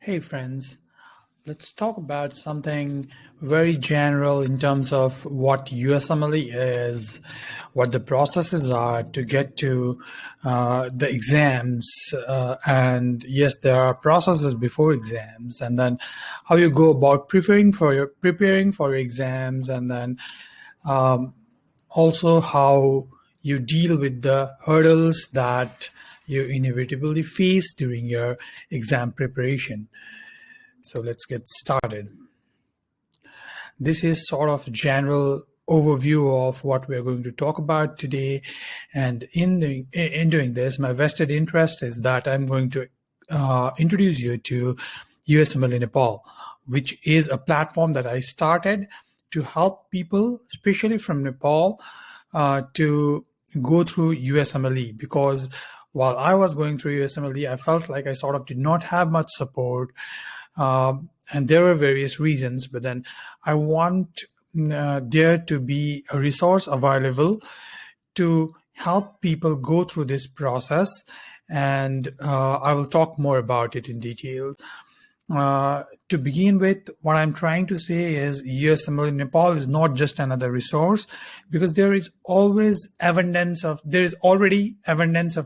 Hey friends, let's talk about something very general in terms of what USMLE is, what the processes are to get to the exams, and yes, there are processes before exams, and then how you go about preparing for your exams, and then um, also how you deal with the hurdles that you inevitably face during your exam preparation. So let's get started. This is sort of general overview of what we're going to talk about today. And in doing this, my vested interest is that I'm going to introduce you to USMLENepal, which is a platform that I started to help people, especially from Nepal, to go through USMLE, because while I was going through USMLE, I felt like I sort of did not have much support. And there were various reasons, but then I want there to be a resource available to help people go through this process. And I will talk more about it in detail. To begin with, what I'm trying to say is USMLENepal is not just another resource, because there is already evidence of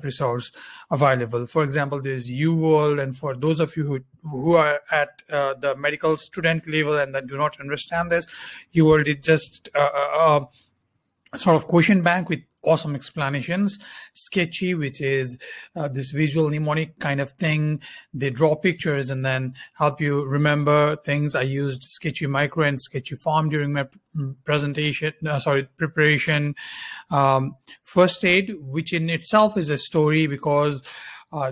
resource available. For example, there is UWorld, and for those of you who are at the medical student level and that do not understand this, UWorld is just sort of question bank with awesome explanations. Sketchy, which is this visual mnemonic kind of thing. They draw pictures and then help you remember things. I used Sketchy Micro and Sketchy Farm during my preparation. First Aid, which in itself is a story, because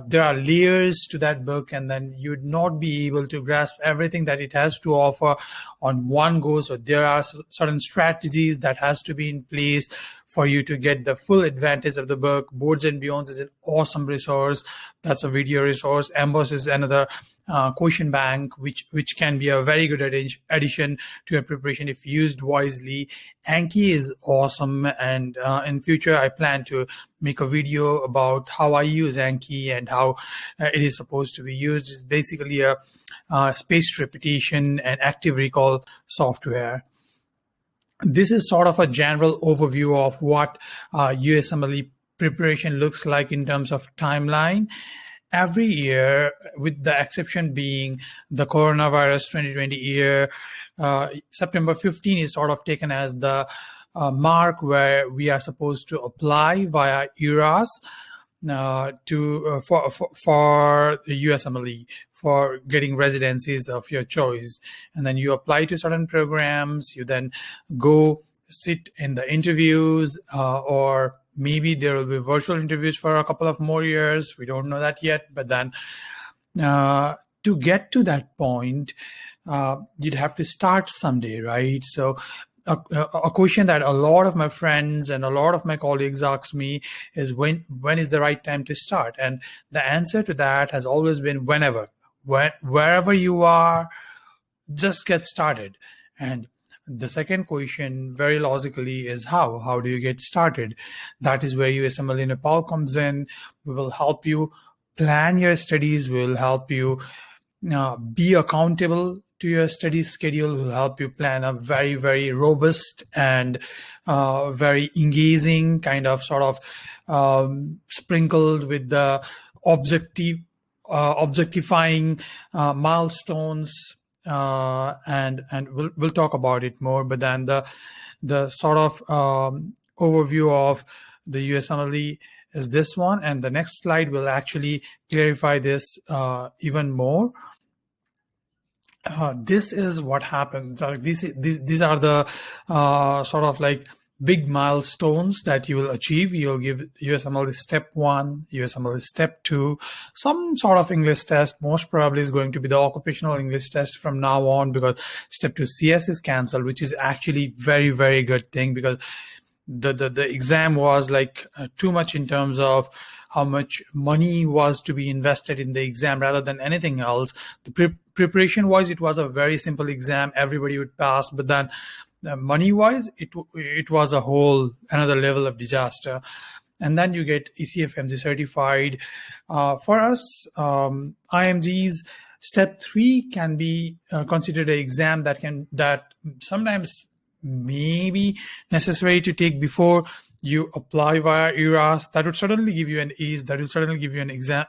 there are layers to that book, and then you'd not be able to grasp everything that it has to offer on one go. So there are certain strategies that has to be in place for you to get the full advantage of the book. Boards and Beyonds is an awesome resource. That's a video resource. Emboss is another question bank, which can be a very good addition to your preparation if used wisely. Anki is awesome, and in future I plan to make a video about how I use Anki and how it is supposed to be used. It's basically a spaced repetition and active recall software. This is sort of a general overview of what USMLE preparation looks like in terms of timeline. Every year, with the exception being the coronavirus 2020 year, September 15 is sort of taken as the mark where we are supposed to apply via ERAS for the USMLE, for getting residencies of your choice. And then you apply to certain programs. You then go sit in the interviews, or maybe there will be virtual interviews for a couple of more years. We don't know that yet. But then to get to that point, you'd have to start someday, right? So a question that a lot of my friends and a lot of my colleagues ask me is when is the right time to start? And the answer to that has always been whenever. Wherever you are, just get started. And the second question, very logically, is how? How do you get started? That is where USMLENepal comes in. We will help you plan your studies. We will help you be accountable to your study schedule. Will help you plan a very, very robust and very engaging kind of sort of sprinkled with the objectifying milestones, and we'll talk about it more. But then the sort of overview of the USMLE is this one, and the next slide will actually clarify this even more. This is what happens. These are the sort of like big milestones that you will achieve. You'll give USMLE step 1, USMLE step 2, some sort of English test. Most probably is going to be the occupational English test from now on, because step 2 CS is cancelled, which is actually very, very good thing, because the exam was like too much in terms of how much money was to be invested in the exam rather than anything else. The preparation wise, it was a very simple exam. Everybody would pass, but then money wise, it was a whole another level of disaster. And then you get ECFMG certified. For us, IMGs, Step 3 can be considered an exam that sometimes may be necessary to take before you apply via ERAS. That would certainly give you an ease. That will certainly give you an exam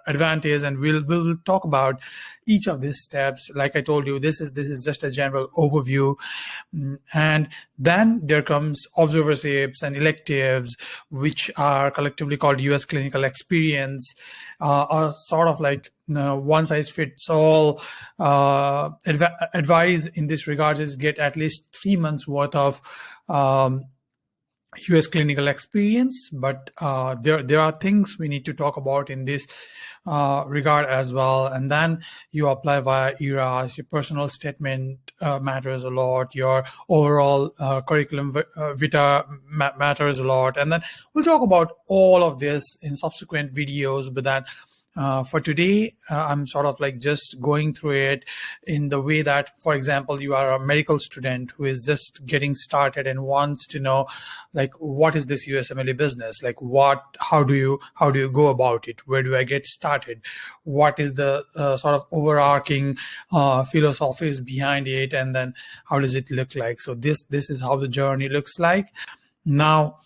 advantage, and we'll talk about each of these steps. Like I told you, this is just a general overview. And then there comes observerships and electives, which are collectively called US clinical experience, are sort of like one size fits all. Advice in this regard is get at least 3 months worth of US clinical experience, but there are things we need to talk about in this regard as well. And then you apply via ERAS. Your personal statement matters a lot. Your overall curriculum vitae matters a lot. And then we'll talk about all of this in subsequent videos, but then for today, I'm sort of like just going through it in the way that, for example, you are a medical student who is just getting started and wants to know, like, what is this USMLE business? Like, how do you go about it? Where do I get started? What is the sort of overarching philosophies behind it? And then how does it look like? So this is how the journey looks like. Now,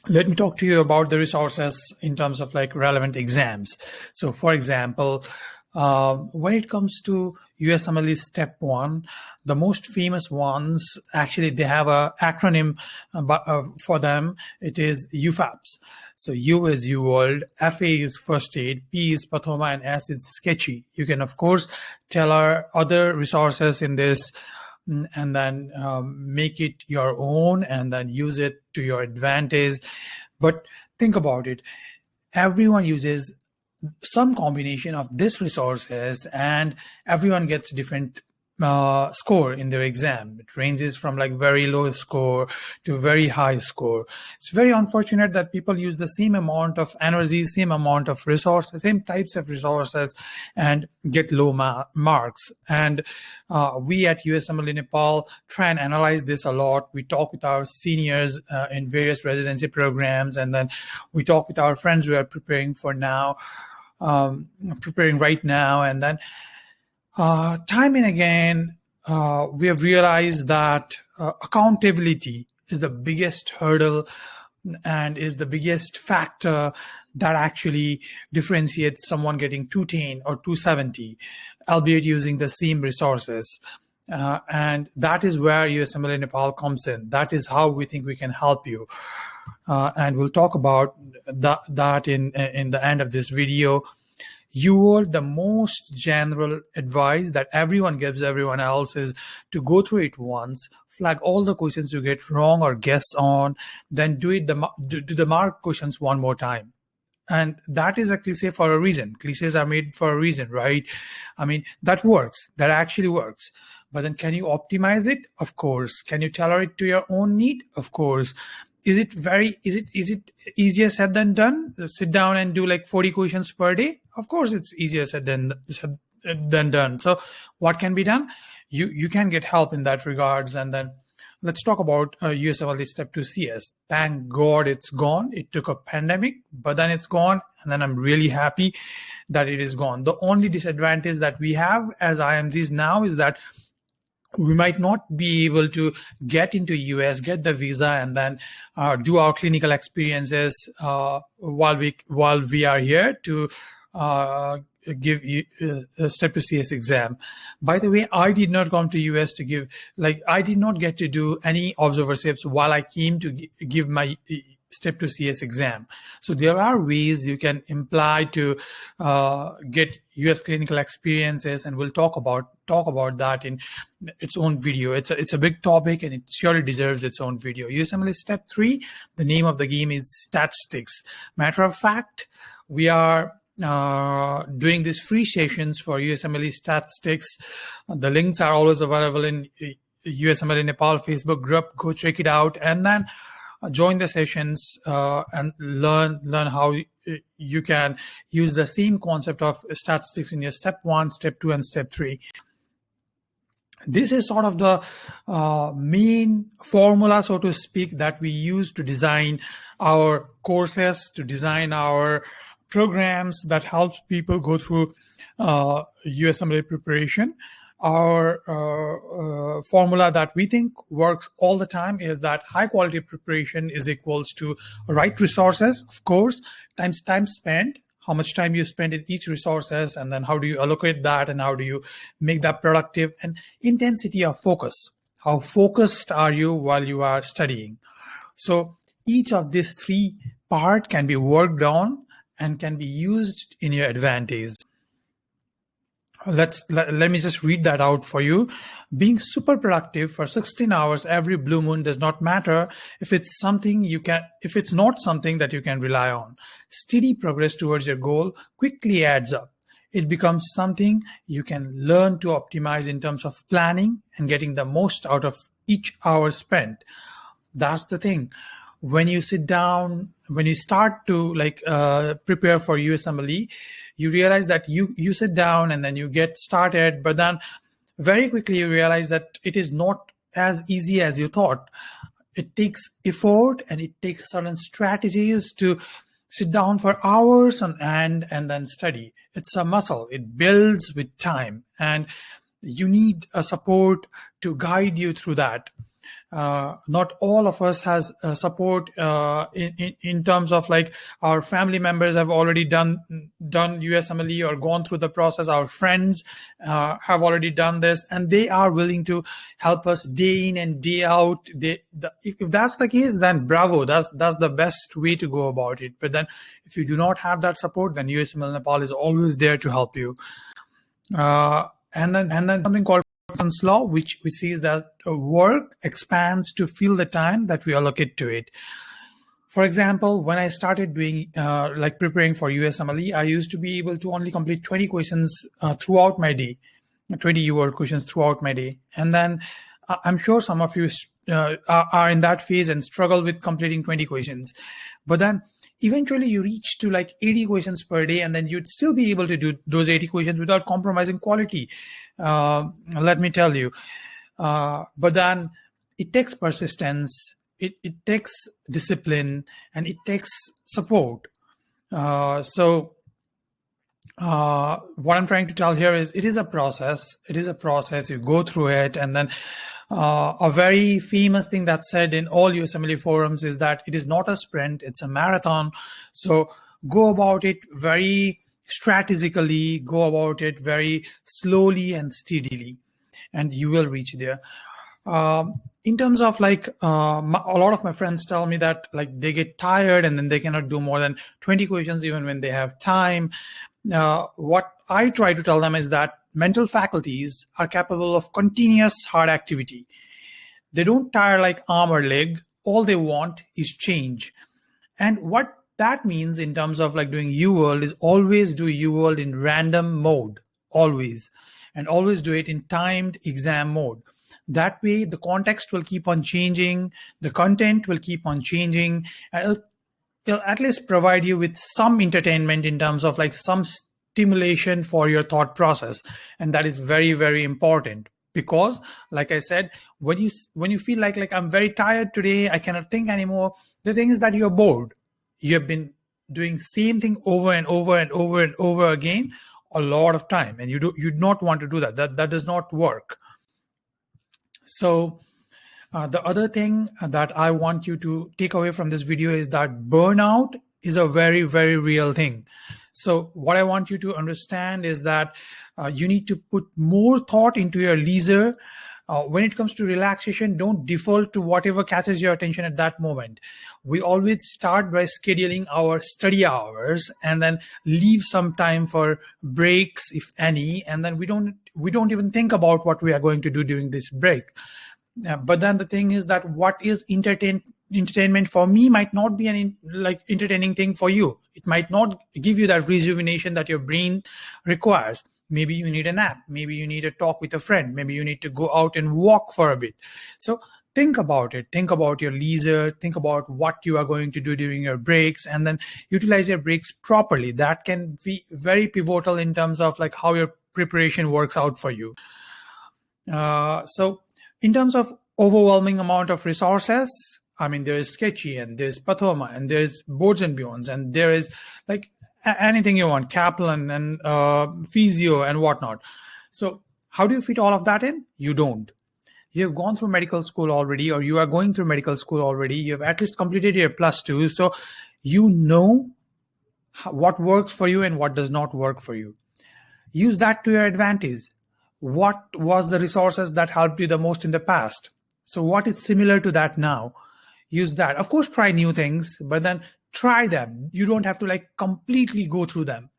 let me talk to you about the resources in terms of like relevant exams. So for example, when it comes to USMLE Step 1, the most famous ones, actually they have a acronym for them. It is UFAPS. So U is UWorld, FA is First Aid, P is Pathoma, and S is Sketchy. You can of course tell our other resources in this and then make it your own and then use it to your advantage. But think about it. Everyone uses some combination of these resources and everyone gets different score in their exam. It ranges from like very low score to very high score. It's very unfortunate that people use the same amount of energy, same amount of resources, same types of resources and get low marks. And we at USMLENepal try and analyze this a lot. We talk with our seniors in various residency programs, and then we talk with our friends who are preparing right now, and then time and again, we have realized that accountability is the biggest hurdle and is the biggest factor that actually differentiates someone getting 210 or 270, albeit using the same resources. And that is where USMLENepal comes in. That is how we think we can help you. And we'll talk about that in the end of this video. The most general advice that everyone gives everyone else is to go through it once, flag all the questions you get wrong or guess on, then do the mark questions one more time. And that is a cliche for a reason. Cliches are made for a reason, right? I mean, that works. That actually works. But then can you optimize it? Of course. Can you tailor it to your own need? Of course. Is it easier said than done? Sit down and do like 40 questions per day? Of course, it's easier said than done. So what can be done? You can get help in that regards. And then let's talk about USMLE Step 2 CS. Thank God it's gone. It took a pandemic, but then it's gone. And then I'm really happy that it is gone. The only disadvantage that we have as IMGs now is that we might not be able to get into US, get the visa, and then do our clinical experiences while we are here to give you a Step 2 CS exam. By the way, I did not come to US to give, I did not get to do any observerships while I came to give my Step 2 CS exam. So there are ways you can apply to get US clinical experiences, and we'll talk about that in its own video. It's a big topic and it surely deserves its own video. USMLE Step 3, the name of the game is statistics. Matter of fact, we are doing these free sessions for USMLE statistics. The links are always available in USMLENepal Facebook group. Go check it out and then join the sessions and learn how you can use the same concept of statistics in your Step 1, Step 2, and Step 3. This is sort of the main formula, so to speak, that we use to design our courses, to design our programs that helps people go through USMLE preparation, our formula that we think works all the time is that high quality preparation is equals to right resources, of course, times time spent, how much time you spend in each resources, and then how do you allocate that and how do you make that productive, and intensity of focus. How focused are you while you are studying? So each of these three parts can be worked on and can be used in your advantage. Let me just read that out for you. Being super productive for 16 hours every blue moon does not matter if it's not something that you can rely on. Steady progress towards your goal quickly adds up. It becomes something you can learn to optimize in terms of planning and getting the most out of each hour spent. That's the thing. When you sit down, when you start to prepare for USMLE, you realize that you sit down and then you get started, but then very quickly you realize that it is not as easy as you thought. It takes effort and it takes certain strategies to sit down for hours on end and then study. It's a muscle. It builds with time, and you need a support to guide you through that. Not all of us has support in terms of like our family members have already done USMLE or gone through the process. Our friends have already done this, and they are willing to help us day in and day out. If that's the case, then bravo, that's the best way to go about it. But then if you do not have that support, then USMLENepal is always there to help you. And then something called Parsons law, which says that work expands to fill the time that we allocate to it. For example, when I started doing preparing for USMLE, I used to be able to only complete 20 questions throughout my day, 20 word questions throughout my day. And then I'm sure some of you are in that phase and struggle with completing 20 questions. But then eventually you reach to like 80 questions per day, and then you'd still be able to do those 80 questions without compromising quality. Let me tell you. But then it takes persistence, it takes discipline, and it takes support. So what I'm trying to tell here is it is a process. It is a process. You go through it, and then a very famous thing that's said in all USMLE forums is that it is not a sprint, it's a marathon. So go about it very strategically, go about it very slowly and steadily, and you will reach there. In terms of a lot of my friends tell me that like they get tired and then they cannot do more than 20 questions even when they have time. What I try to tell them is that mental faculties are capable of continuous hard activity. They don't tire like arm or leg. All they want is change. And what that means in terms of like doing UWorld is always do UWorld in random mode, always. And always do it in timed exam mode. That way, the context will keep on changing, the content will keep on changing, and it'll at least provide you with some entertainment in terms of like some stimulation for your thought process. And that is very, very important, because like I said, when you feel like I'm very tired today, I cannot think anymore, the thing is that you're bored. You have been doing same thing over and over and over and over again a lot of time, and you do not want to do that. That does not work. So the other thing that I want you to take away from this video is that burnout is a very, very real thing. So what I want you to understand is that you need to put more thought into your leisure. When it comes to relaxation, don't default to whatever catches your attention at that moment. We always start by scheduling our study hours and then leave some time for breaks, if any, and then we don't even think about what we are going to do during this break. But then the thing is that what is entertainment for me might not be an entertaining thing for you. It might not give you that rejuvenation that your brain requires. Maybe you need a nap. Maybe you need a talk with a friend. Maybe you need to go out and walk for a bit. So think about it. Think about your leisure. Think about what you are going to do during your breaks, and then utilize your breaks properly. That can be very pivotal in terms of like how your preparation works out for you. So in terms of overwhelming amount of resources, I mean, there is Sketchy and there's Pathoma and there's Boards and Beyonds, and there is like anything you want, Kaplan and physio and whatnot. So how do you fit all of that in? You don't. You have gone through medical school already, or you are going through medical school already. You have at least completed your +2. So you know what works for you and what does not work for you. Use that to your advantage. What was the resources that helped you the most in the past? So what is similar to that now? Use that. Of course, try new things, but then try them. You don't have to like completely go through them.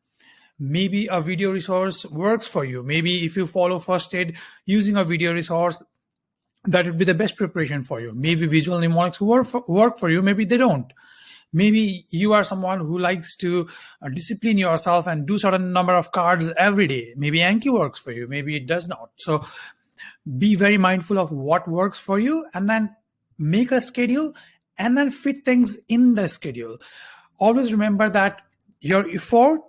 Maybe a video resource works for you. Maybe if you follow first aid using a video resource, that would be the best preparation for you. Maybe visual mnemonics work for you. Maybe they don't. Maybe you are someone who likes to discipline yourself and do certain number of cards every day. Maybe Anki works for you. Maybe it does not. So be very mindful of what works for you, and then make a schedule and then fit things in the schedule. Always remember that your effort,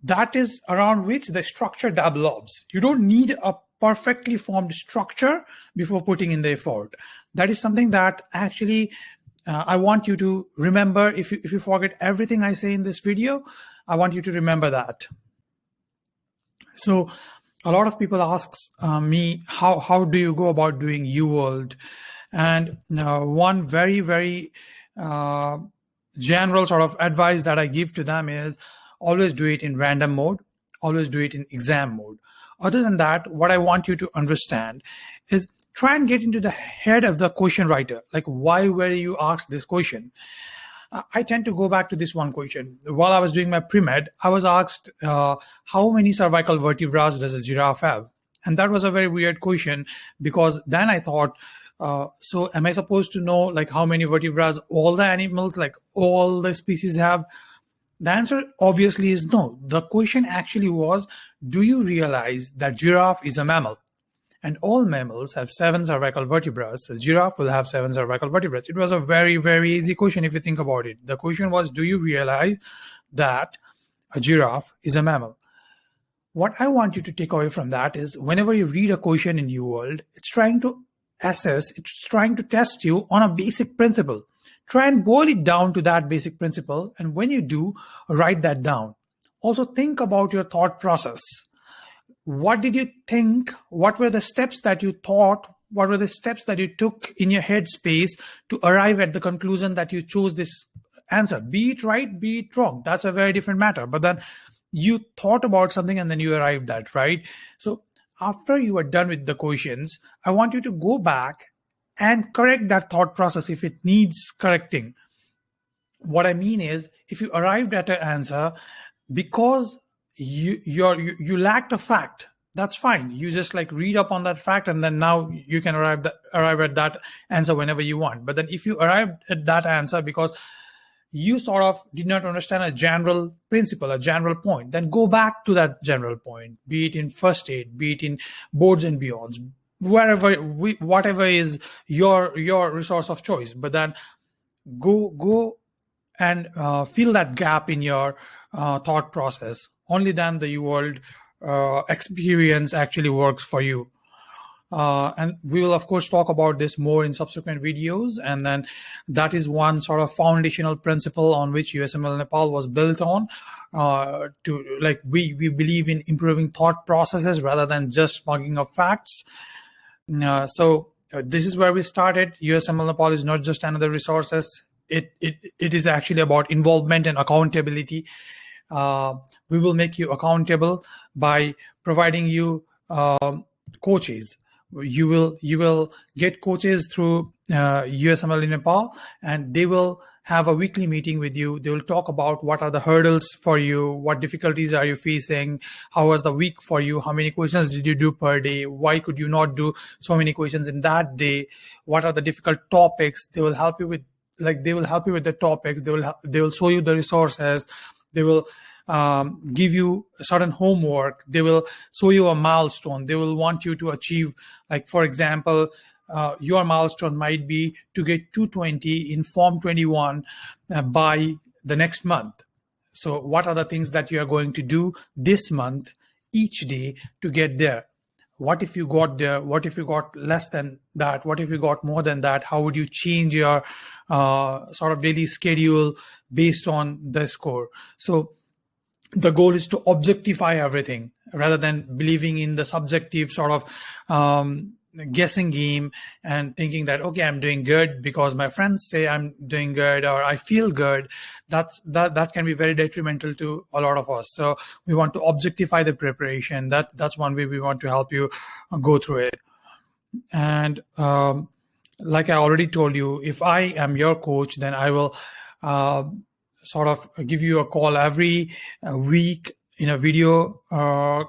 that is around which the structure develops. You don't need a perfectly formed structure before putting in the effort. That is something that actually I want you to remember. If you forget everything I say in this video, I want you to remember that. So a lot of people ask me, how do you go about doing UWorld? And one very, very general sort of advice that I give to them is always do it in random mode, always do it in exam mode. Other than that, what I want you to understand is try and get into the head of the question writer. Like, why were you asked this question? I tend to go back to this one question. While I was doing my pre-med, I was asked, how many cervical vertebrae does a giraffe have? And that was a very weird question, because then I thought, so am I supposed to know like how many vertebrae all the animals, like all the species have? The answer obviously is no. The question actually was, do you realize that giraffe is a mammal? And all mammals have 7 cervical vertebrae. So giraffe will have 7 cervical vertebrae. It was a very, very easy question if you think about it. The question was, do you realize that a giraffe is a mammal? What I want you to take away from that is, whenever you read a question in UWorld, it's trying to assess, it's trying to test you on a basic principle. Try and boil it down to that basic principle. And when you do, write that down. Also think about your thought process. What did you think? What were the steps that you thought? What were the steps that you took in your head space to arrive at the conclusion that you chose this answer? Be it right, be it wrong. That's a very different matter. But then you thought about something and then you arrived at, right? So after you are done with the questions, I want you to go back and correct that thought process if it needs correcting. What I mean is, if you arrived at an answer because you lacked a fact, that's fine. You just like read up on that fact, and then now you can arrive at that answer whenever you want. But then if you arrived at that answer because you sort of did not understand a general principle, a general point, then go back to that general point, be it in first aid, be it in boards and beyonds, whatever is your resource of choice. But then go and fill that gap in your thought process. Only then the UWorld experience actually works for you. And we will of course talk about this more in subsequent videos. And then that is one sort of foundational principle on which USMLENepal was built on. To like we believe in improving thought processes rather than just mugging of facts. So this is where we started. USMLENepal is not just another resources. It is actually about involvement and accountability. We will make you accountable by providing you coaches. You will get coaches through USMLENepal, and they will have a weekly meeting with you. They will talk about what are the hurdles for you, what difficulties are you facing, how was the week for you, how many questions did you do per day, why could you not do so many questions in that day, what are the difficult topics. They will help you with the topics. They will show you the resources. They will give you certain homework. They will show you a milestone. They will want you to achieve, like for example, your milestone might be to get 220 in Form 21 by the next month. So what are the things that you are going to do this month, each day, to get there? What if you got there? What if you got less than that? What if you got more than that? How would you change your sort of daily schedule based on the score? So the goal is to objectify everything rather than believing in the subjective sort of guessing game and thinking that, okay, I'm doing good because my friends say I'm doing good or I feel good. That can be very detrimental to a lot of us. So we want to objectify the preparation. That's one way we want to help you go through it. And like I already told you, if I am your coach, then I will sort of give you a call every week in a video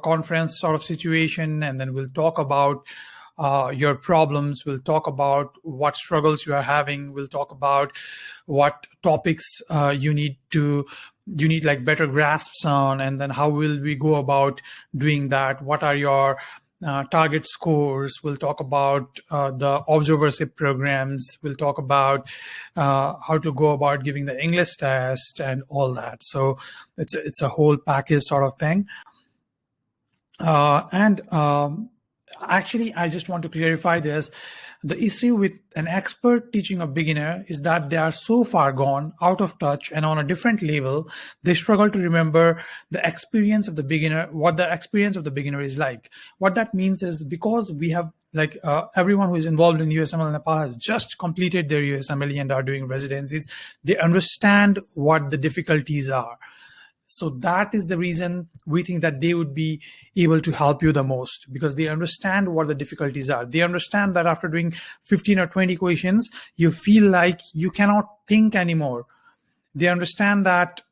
conference sort of situation, and then we'll talk about your problems. We'll talk about what struggles you are having. We'll talk about what topics you need like better grasps on, and then how will we go about doing that? What are your target scores? We'll talk about the observership programs. We'll talk about how to go about giving the English test and all that. So it's a whole package sort of thing. Actually, I just want to clarify this. The issue with an expert teaching a beginner is that they are so far gone, out of touch, and on a different level, they struggle to remember the experience of the beginner, what the experience of the beginner is like. What that means is, because we have everyone who is involved in USMLE Nepal has just completed their USMLE and are doing residencies, they understand what the difficulties are. So that is the reason we think that they would be able to help you the most, because they understand what the difficulties are. They understand that after doing 15 or 20 questions, you feel like you cannot think anymore. They understand that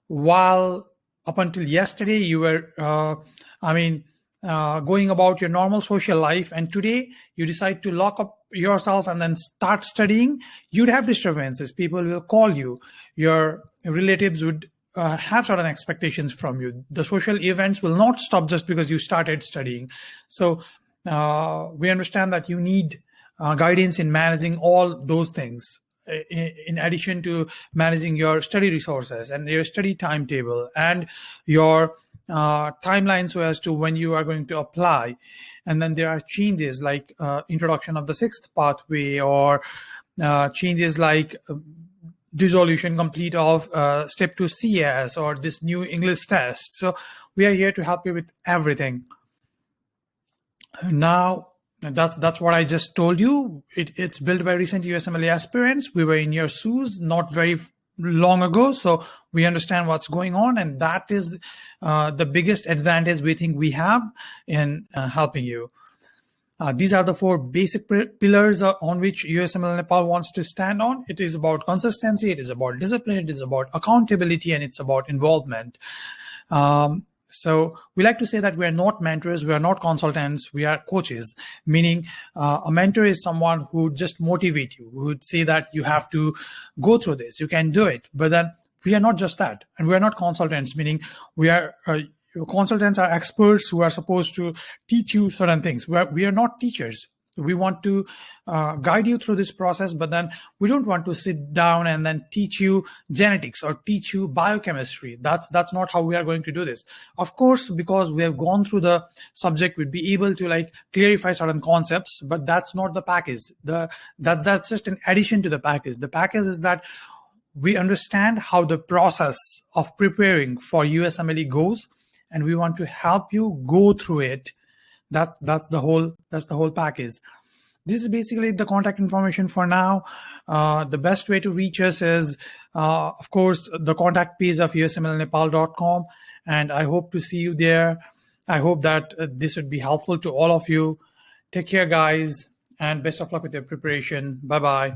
while up until yesterday you were, going about your normal social life, and today you decide to lock up yourself and then start studying, you'd have disturbances. People will call you. Your relatives would have certain expectations from you. The social events will not stop just because you started studying. So we understand that you need guidance in managing all those things, in addition to managing your study resources and your study timetable and your timeline, so as to when you are going to apply. And then there are changes like introduction of the sixth pathway, or changes like dissolution complete of step 2 CS, or this new English test. So we are here to help you with everything. Now, that's what I just told you. It's built by recent USMLE aspirants. We were in your shoes not very long ago, so we understand what's going on, and that is the biggest advantage we think we have in helping you. These are the 4 basic pillars on which USMLE Nepal wants to stand on. It is about consistency, it is about discipline, it is about accountability, and it's about involvement. So we like to say that we are not mentors, we are not consultants, we are coaches, meaning a mentor is someone who would just motivate you, who would say that you have to go through this, you can do it. But then we are not just that. And we are not consultants, meaning we are consultants are experts who are supposed to teach you certain things. We are not teachers. We want to guide you through this process, but then we don't want to sit down and then teach you genetics or teach you biochemistry. That's not how we are going to do this. Of course, because we have gone through the subject, we'd be able to clarify certain concepts, but that's not the package. That's just an addition to the package. The package is that we understand how the process of preparing for USMLE goes, and we want to help you go through it. That's the whole package. This is basically the contact information for now. The best way to reach us is, of course, the contact page of USMLENepal.com, and I hope to see you there. I hope that this would be helpful to all of you. Take care, guys, and best of luck with your preparation. Bye-bye.